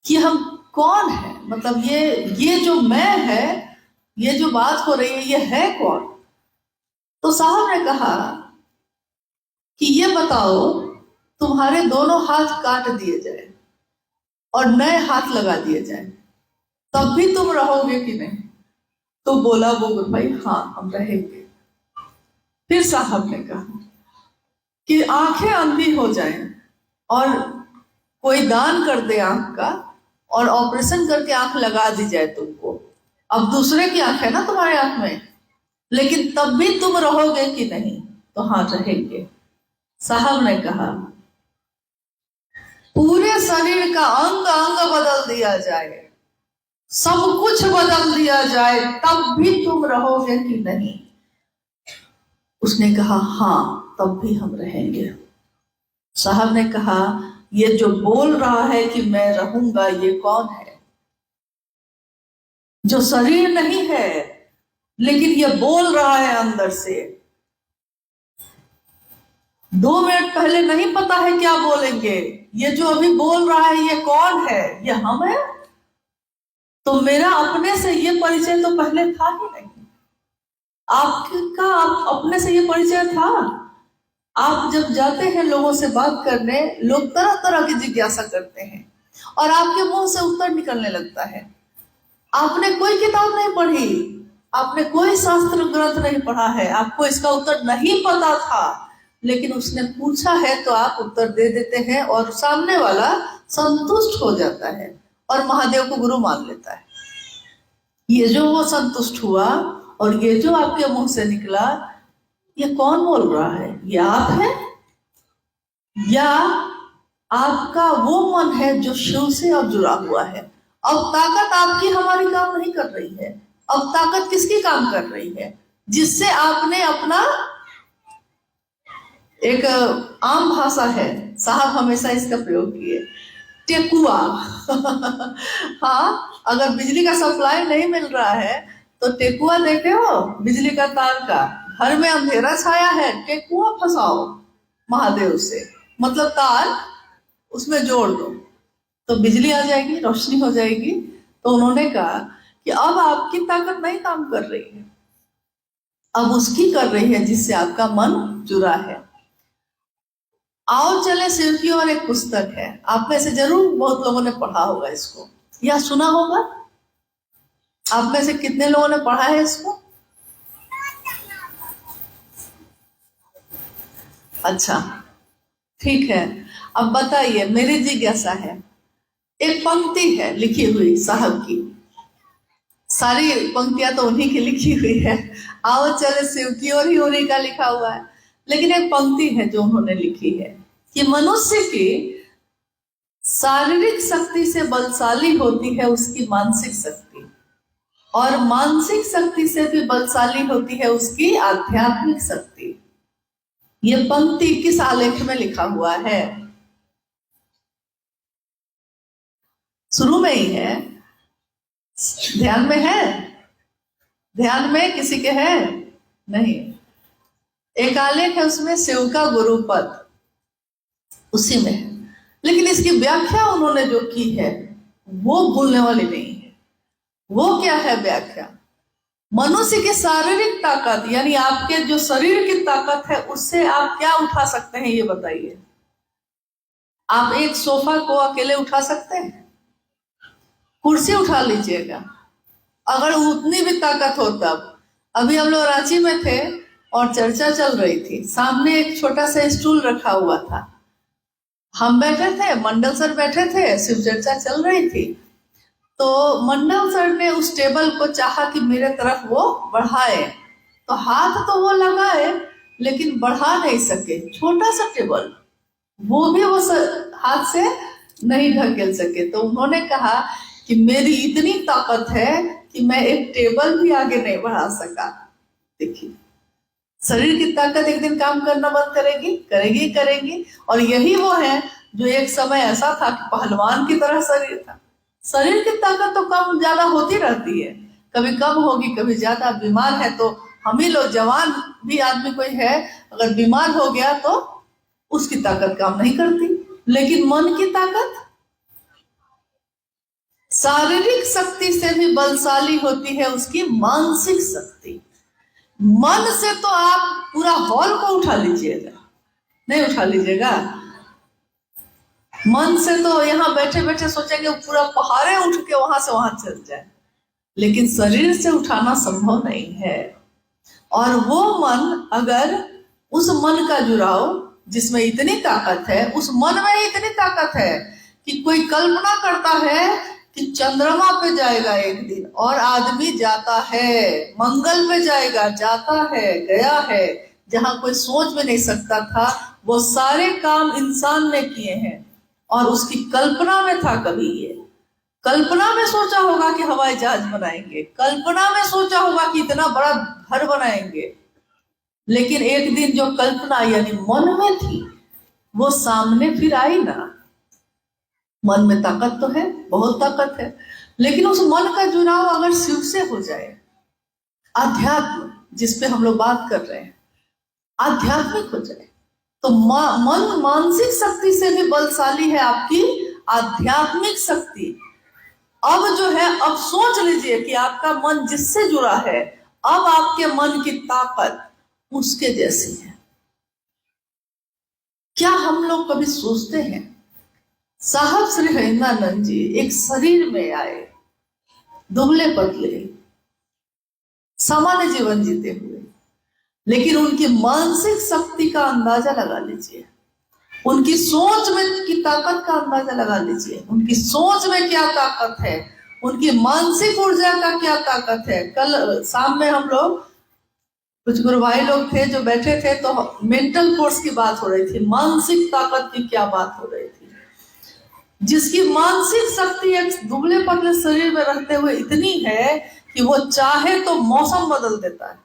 कि हम कौन है, मतलब ये जो मैं है, ये जो बात हो रही है, ये है कौन। तो साहब ने कहा कि ये बताओ, तुम्हारे दोनों हाथ काट दिए जाए और नए हाथ लगा दिए जाए, तब भी तुम रहोगे कि नहीं। तो बोला वो भाई, हाँ हम रहेंगे। फिर साहब ने कहा कि आंखें अंधी हो जाए और कोई दान कर दे आंख का, और ऑपरेशन करके आंख लगा दी जाए तुमको, अब दूसरे की आंख है ना तुम्हारे आंख में, लेकिन तब भी तुम रहोगे कि नहीं। तो हाँ रहेंगे। साहब ने कहा पूरे शरीर का अंग अंग बदल दिया जाए, सब कुछ बदल दिया जाए, तब भी तुम रहोगे कि नहीं। उसने कहा हाँ तब भी हम रहेंगे। साहब ने कहा ये जो बोल रहा है कि मैं रहूंगा, ये कौन है। जो शरीर नहीं है लेकिन ये बोल रहा है अंदर से। 2 मिनट पहले नहीं पता है क्या बोलेंगे, ये जो अभी बोल रहा है ये कौन है, ये हम है। तो मेरा अपने से ये परिचय तो पहले था ही नहीं। आपका अपने से ये परिचय था। आप जब जाते हैं लोगों से बात करने, लोग तरह तरह की जिज्ञासा करते हैं और आपके मुंह से उत्तर निकलने लगता है। आपने कोई किताब नहीं पढ़ी, आपने कोई शास्त्र ग्रंथ नहीं पढ़ा है, आपको इसका उत्तर नहीं पता था, लेकिन उसने पूछा है तो आप उत्तर दे देते हैं और सामने वाला संतुष्ट हो जाता है और महादेव को गुरु मान लेता है। ये जो वो संतुष्ट हुआ और ये जो आपके मुंह से निकला, ये कौन बोल रहा है, ये आप है या आपका वो मन है जो शिव से अब जुड़ा हुआ है। अब ताकत आपकी हमारी काम नहीं कर रही है, अब ताकत किसकी काम कर रही है, जिससे आपने अपना, एक आम भाषा है, साहब हमेशा इसका प्रयोग किए, टेकुआ। हाँ, अगर बिजली का सप्लाई नहीं मिल रहा है तो टेकुआ देखे हो बिजली का तार का, घर में अंधेरा छाया है, टेकुआ फंसाओ महादेव से, मतलब तार उसमें जोड़ दो तो बिजली आ जाएगी, रोशनी हो जाएगी। तो उन्होंने कहा कि अब आपकी ताकत नहीं काम कर रही है, अब उसकी कर रही है जिससे आपका मन जुड़ा है। आओ चले शिव की ओर एक पुस्तक है, आप में से जरूर बहुत लोगों ने पढ़ा होगा इसको या सुना होगा। आप में से कितने लोगों ने पढ़ा है इसको? अच्छा ठीक है, अब बताइए, मेरी जिज्ञासा है। एक पंक्ति है लिखी हुई साहब की, सारी पंक्तियां तो उन्हीं की लिखी हुई है, आओ चले शिव की ओर ही उन्हीं का लिखा हुआ है, लेकिन एक पंक्ति है जो उन्होंने लिखी है कि मनुष्य की शारीरिक शक्ति से बलशाली होती है उसकी मानसिक शक्ति, और मानसिक शक्ति से भी बलशाली होती है उसकी आध्यात्मिक शक्ति। ये पंक्ति किस आलेख में लिखा हुआ है? शुरू में ही है, ध्यान में है? ध्यान में किसी के है? नहीं। एक आलेख है उसमें शिव का गुरुपद, उसी में है, लेकिन इसकी व्याख्या उन्होंने जो की है वो भूलने वाली नहीं है। वो क्या है व्याख्या? मनुष्य की शारीरिक ताकत, यानी आपके जो शरीर की ताकत है, उससे आप क्या उठा सकते हैं ये बताइए। आप एक सोफा को अकेले उठा सकते हैं? कुर्सी उठा लीजिएगा, अगर उतनी भी ताकत हो तब। अभी हम लोग रांची में थे और चर्चा चल रही थी, सामने एक छोटा सा स्टूल रखा हुआ था, हम बैठे थे, मंडल सर बैठे थे, शिव चर्चा चल रही थी। तो मंडल सर ने उस टेबल को चाहा कि मेरे तरफ वो बढ़ाए, तो हाथ तो वो लगाए लेकिन बढ़ा नहीं सके, छोटा सा टेबल, वो भी वो हाथ से नहीं ढकेल सके। तो उन्होंने कहा कि मेरी इतनी ताकत है कि मैं एक टेबल भी आगे नहीं बढ़ा सका। देखिए, शरीर की ताकत एक दिन काम करना बंद करेगी, करेगी करेगी। और यही वो है जो एक समय ऐसा था कि पहलवान की तरह शरीर था। शरीर की ताकत तो कम ज्यादा होती रहती है, कभी कम होगी कभी ज्यादा। बीमार है तो हम ही लोग, जवान भी आदमी कोई है अगर बीमार हो गया तो उसकी ताकत काम नहीं करती, लेकिन मन की ताकत शारीरिक शक्ति से भी बलशाली होती है उसकी मानसिक शक्ति। मन से तो आप पूरा हॉल को उठा लीजिएगा, नहीं उठा लीजिएगा। मन से तो यहाँ बैठे बैठे सोचेंगे पूरा पहाड़े उठ के वहां से वहां चल जाए, लेकिन शरीर से उठाना संभव नहीं है। और वो मन, अगर उस मन का जुड़ाव जिसमें इतनी ताकत है, उस मन में इतनी ताकत है कि कोई कल्पना करता है कि चंद्रमा पे जाएगा एक दिन, और आदमी जाता है, मंगल पे जाएगा, जाता है, गया है, जहां कोई सोच भी नहीं सकता था। वो सारे काम इंसान ने किए हैं, और उसकी कल्पना में था। कभी ये कल्पना में सोचा होगा कि हवाई जहाज बनाएंगे, कल्पना में सोचा होगा कि इतना बड़ा घर बनाएंगे, लेकिन एक दिन जो कल्पना यानी मन में थी वो सामने फिर आई ना। मन में ताकत तो है, बहुत ताकत है, लेकिन उस मन का जुड़ाव अगर शिव से हो जाए, आध्यात्म जिसपे हम लोग बात कर रहे हैं, आध्यात्मिक हो जाए, तो मन मानसिक शक्ति से भी बलशाली है आपकी आध्यात्मिक शक्ति। अब जो है, अब सोच लीजिए कि आपका मन जिससे जुड़ा है, अब आपके मन की ताकत उसके जैसी है। क्या हम लोग कभी सोचते हैं, साहब श्री हरिंद्रानंद जी एक शरीर में आए, दुबले पतले, सामान्य जीवन जीते हुए, लेकिन उनकी मानसिक शक्ति का अंदाजा लगा लीजिए, उनकी सोच में की ताकत का अंदाजा लगा लीजिए, उनकी सोच में क्या ताकत है, उनकी मानसिक ऊर्जा का क्या ताकत है। कल शाम में हम लोग कुछ गुरु भाई लोग थे जो बैठे थे, तो मेंटल फोर्स की बात हो रही थी, मानसिक ताकत की क्या बात हो रही थी। जिसकी मानसिक शक्ति एक दुबले पतले शरीर में रहते हुए इतनी है कि वो चाहे तो मौसम बदल देता है,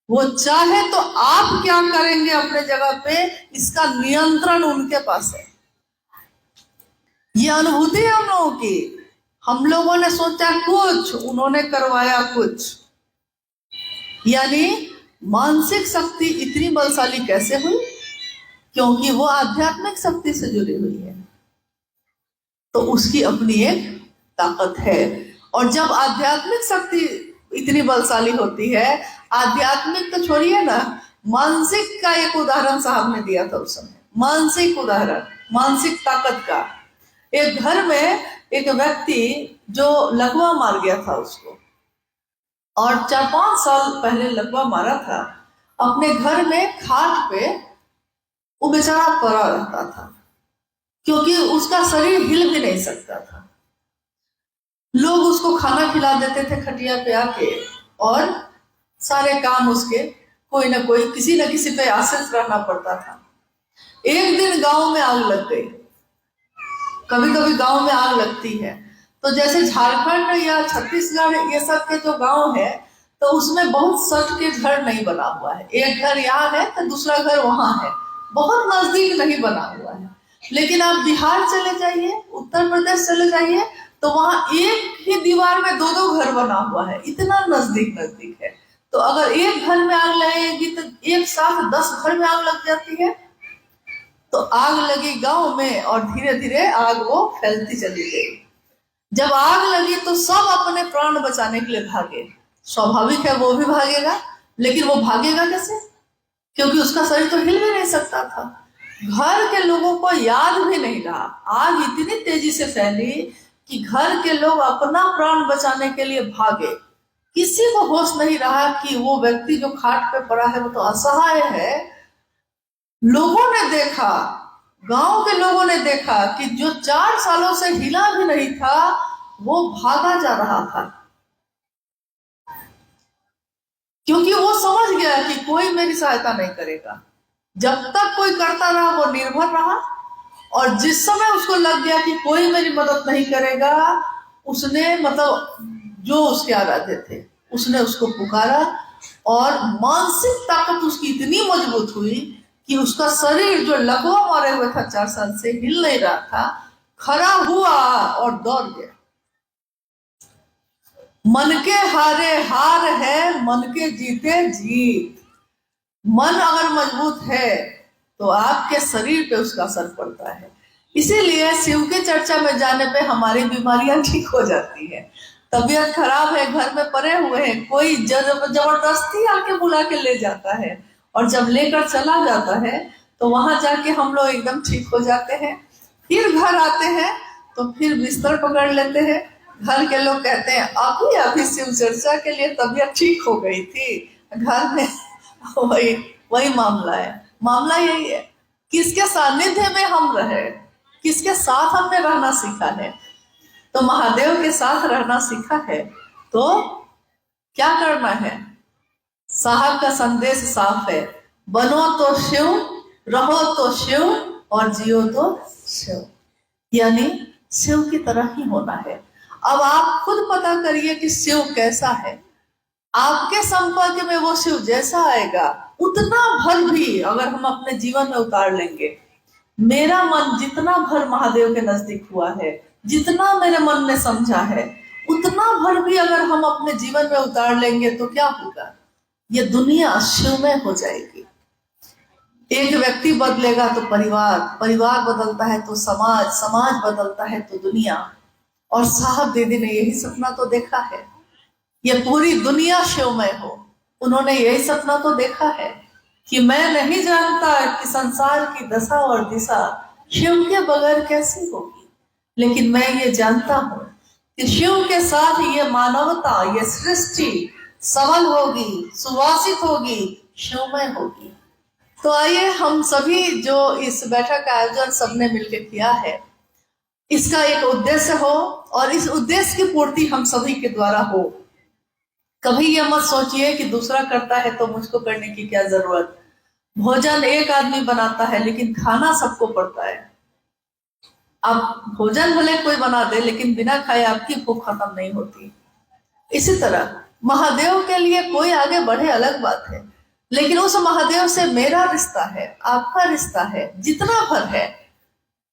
वो चाहे तो आप क्या करेंगे अपने जगह पे, इसका नियंत्रण उनके पास है। ये अनुभूति है हम लोगों की। हम लोगों ने सोचा कुछ, उन्होंने करवाया कुछ। यानी मानसिक शक्ति इतनी बलशाली कैसे हुई? क्योंकि वो आध्यात्मिक शक्ति से जुड़ी हुई है, तो उसकी अपनी एक ताकत है। और जब आध्यात्मिक शक्ति इतनी बलशाली होती है, आध्यात्मिक तो छोड़िए ना, मानसिक का एक उदाहरण साहब ने दिया था उस समय, मानसिक उदाहरण, मानसिक ताकत का। एक घर में एक व्यक्ति जो लकवा मार गया था उसको, और 4-5 साल पहले लकवा मारा था, अपने घर में खाट पे वो बेचारा पड़ा रहता था, क्योंकि उसका शरीर हिल भी नहीं सकता था। लोग उसको खाना खिला देते थे खटिया पे आके, और सारे काम उसके कोई ना कोई, किसी न किसी पे आश्रित रहना पड़ता था। एक दिन गांव में आग लग गई। कभी कभी गांव में आग लगती है, तो जैसे झारखंड या छत्तीसगढ़ ये सब के जो गांव है, तो उसमें बहुत सट के घर नहीं बना हुआ है। एक घर यहाँ है तो दूसरा घर वहां है, बहुत नजदीक नहीं बना हुआ है। लेकिन आप बिहार चले जाइए, उत्तर प्रदेश चले जाइए, तो वहां एक ही दीवार में 2-2 घर बना हुआ है, इतना नजदीक नजदीक है। तो अगर एक घर में आग लगेगी तो एक साथ 10 घर में आग लग जाती है। तो आग लगी गांव में, और धीरे धीरे आग वो फैलती चली गई। जब आग लगी तो सब अपने प्राण बचाने के लिए भागे। स्वाभाविक है वो भी भागेगा, लेकिन वो भागेगा कैसे? क्योंकि उसका शरीर तो हिल भी नहीं सकता था। घर के लोगों को याद भी नहीं रहा, आग इतनी तेजी से फैली कि घर के लोग अपना प्राण बचाने के लिए भागे। किसी को होश नहीं रहा कि वो व्यक्ति जो खाट पे पड़ा है वो तो असहाय है। लोगों ने देखा, गांव के लोगों ने देखा कि जो 4 सालों से हिला भी नहीं था वो भागा जा रहा था, क्योंकि वो समझ गया कि कोई मेरी सहायता नहीं करेगा। जब तक कोई करता रहा वो निर्भर रहा, और जिस समय उसको लग गया कि कोई मेरी मदद नहीं करेगा, उसने मतलब जो उसके आराध्य थे उसने उसको पुकारा, और मानसिक ताकत उसकी इतनी मजबूत हुई कि उसका शरीर जो लकवा मारे हुए था 4 साल से, हिल नहीं रहा था, खड़ा हुआ और दौड़ गया। मन के हारे हार है, मन के जीते जीत। मन अगर मजबूत है तो आपके शरीर पे उसका असर पड़ता है। इसीलिए शिव की चर्चा में जाने पे हमारी बीमारियां ठीक हो जाती है। तबीयत खराब है, घर में पड़े हुए हैं, कोई जबरदस्ती आके बुला के ले जाता है, और जब लेकर चला जाता है तो वहां जाके हम लोग एकदम ठीक हो जाते हैं। फिर घर आते हैं तो फिर बिस्तर पकड़ लेते हैं। घर के लोग कहते हैं अभी अभी शिव चर्चा के लिए तबीयत ठीक हो गई थी, घर में वही वही मामला है। मामला यही है, किसके सानिध्य में हम रहे, किसके साथ हमने रहना सीखा है। तो महादेव के साथ रहना सीखा है तो क्या करना है। साहब का संदेश साफ है, बनो तो शिव, रहो तो शिव, और जियो तो शिव, यानी शिव की तरह ही होना है। अब आप खुद पता करिए कि शिव कैसा है। आपके संपर्क में वो शिव जैसा आएगा, उतना भर भी अगर हम अपने जीवन में उतार लेंगे, मेरा मन जितना भर महादेव के नजदीक हुआ है, जितना मेरे मन ने समझा है, उतना भर भी अगर हम अपने जीवन में उतार लेंगे तो क्या होगा, ये दुनिया शिवमय हो जाएगी। एक व्यक्ति बदलेगा तो परिवार, परिवार बदलता है तो समाज, समाज बदलता है तो दुनिया। और साहब दीदी ने यही सपना तो देखा है, ये पूरी दुनिया शिवमय हो। उन्होंने यही सपना तो देखा है कि मैं नहीं जानता कि संसार की दशा और दिशा शिव के बगैर कैसी होगी, लेकिन मैं ये जानता हूं कि शिव के साथ ये मानवता, ये सृष्टि सबल होगी, सुवासित होगी, शिवमय होगी। तो आइए हम सभी जो इस बैठक का आयोजन सबने मिलकर किया है, इसका एक उद्देश्य हो और इस उद्देश्य की पूर्ति हम सभी के द्वारा हो। कभी ये मत सोचिए कि दूसरा करता है तो मुझको करने की क्या जरूरत। भोजन एक आदमी बनाता है लेकिन खाना सबको पड़ता है। आप भोजन भले कोई बना दे लेकिन बिना खाए आपकी भूख खत्म नहीं होती। इसी तरह महादेव के लिए कोई आगे बढ़े अलग बात है, लेकिन उस महादेव से मेरा रिश्ता है, आपका रिश्ता है, जितना भर है।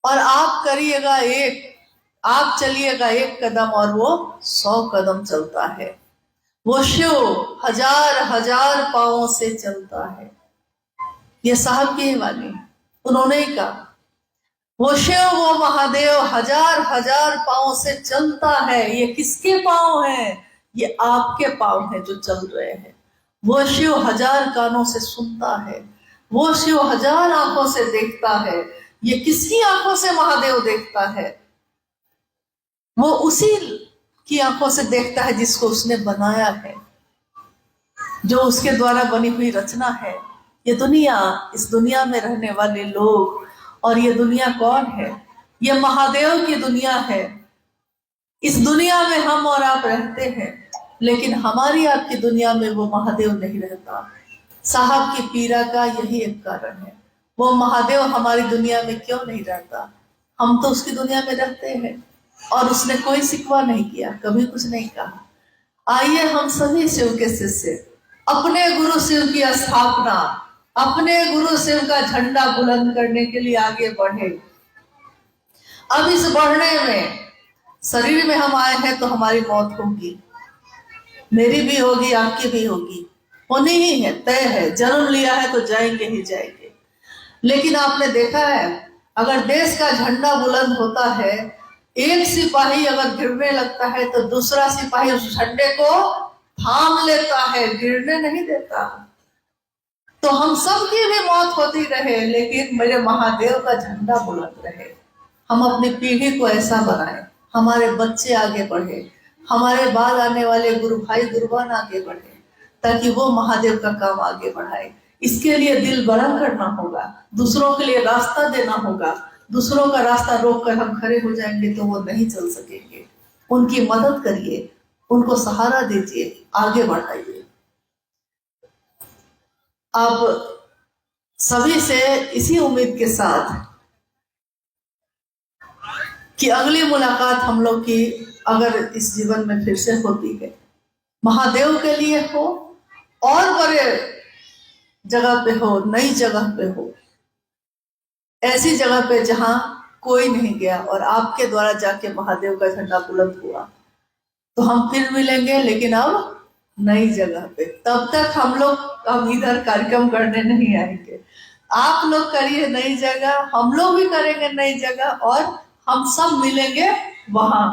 और आप करिएगा एक, आप चलिएगा एक कदम और वो 100 कदम चलता है। वो शिव हजार हजार पांवों से चलता है। ये साहब की वाणी, उन्होंने ही कहा, वो शिव वो महादेव हजार हजार पांव से चलता है। ये किसके पांव हैं? ये आपके पांव हैं जो चल रहे हैं। वो शिव हजार कानों से सुनता है, वो शिव हजार आंखों से देखता है। ये किसकी आंखों से महादेव देखता है? वो उसी की आंखों से देखता है जिसको उसने बनाया है, जो उसके द्वारा बनी हुई रचना है। ये दुनिया, इस दुनिया में रहने वाले लोग, और ये दुनिया कौन है? ये महादेव की दुनिया है। इस दुनिया में हम और आप रहते हैं, लेकिन हमारी आपकी दुनिया में वो महादेव नहीं रहता। साहब की पीड़ा का यही एक कारण है। वो महादेव हमारी दुनिया में क्यों नहीं रहता? हम तो उसकी दुनिया में रहते हैं और उसने कोई शिकवा नहीं किया, कभी कुछ नहीं कहा। आइए हम सभी शिव के शिष्य अपने गुरु शिव की स्थापना, अपने गुरु शिव का झंडा बुलंद करने के लिए आगे बढ़े। अब इस बढ़ने में, शरीर में हम आए हैं तो हमारी मौत होगी, मेरी भी होगी, आपकी भी होगी, होनी ही है, तय है। जन्म लिया है तो जाएंगे ही जाएंगे। लेकिन आपने देखा है, अगर देश का झंडा बुलंद होता है, एक सिपाही अगर गिरने लगता है तो दूसरा सिपाही उस झंडे को थाम लेता है, गिरने नहीं देता। तो हम सब की भी मौत होती रहे, लेकिन मेरे महादेव का झंडा बुलंद रहे। हम अपनी पीढ़ी को ऐसा बनाए, हमारे बच्चे आगे बढ़े, हमारे बाद आने वाले गुरु भाई गुरुबान आगे बढ़े, ताकि वो महादेव का काम आगे बढ़ाए। इसके लिए दिल बड़ा करना होगा, दूसरों के लिए रास्ता देना होगा। दूसरों का रास्ता रोक कर हम खड़े हो जाएंगे तो वो नहीं चल सकेंगे। उनकी मदद करिए, उनको सहारा दीजिए, आगे बढ़ाइए। अब सभी से इसी उम्मीद के साथ कि अगली मुलाकात हम लोग की अगर इस जीवन में फिर से होती है, महादेव के लिए हो और बड़े जगह पे हो, नई जगह पे हो, ऐसी जगह पे जहां कोई नहीं गया और आपके द्वारा जाके महादेव का झंडा बुलंद हुआ, तो हम फिर मिलेंगे, लेकिन अब नई जगह पे। तब तक हम इधर कार्यक्रम करने नहीं आएंगे। आप लोग करिए नई जगह, हम लोग भी करेंगे नई जगह, और हम सब मिलेंगे वहां।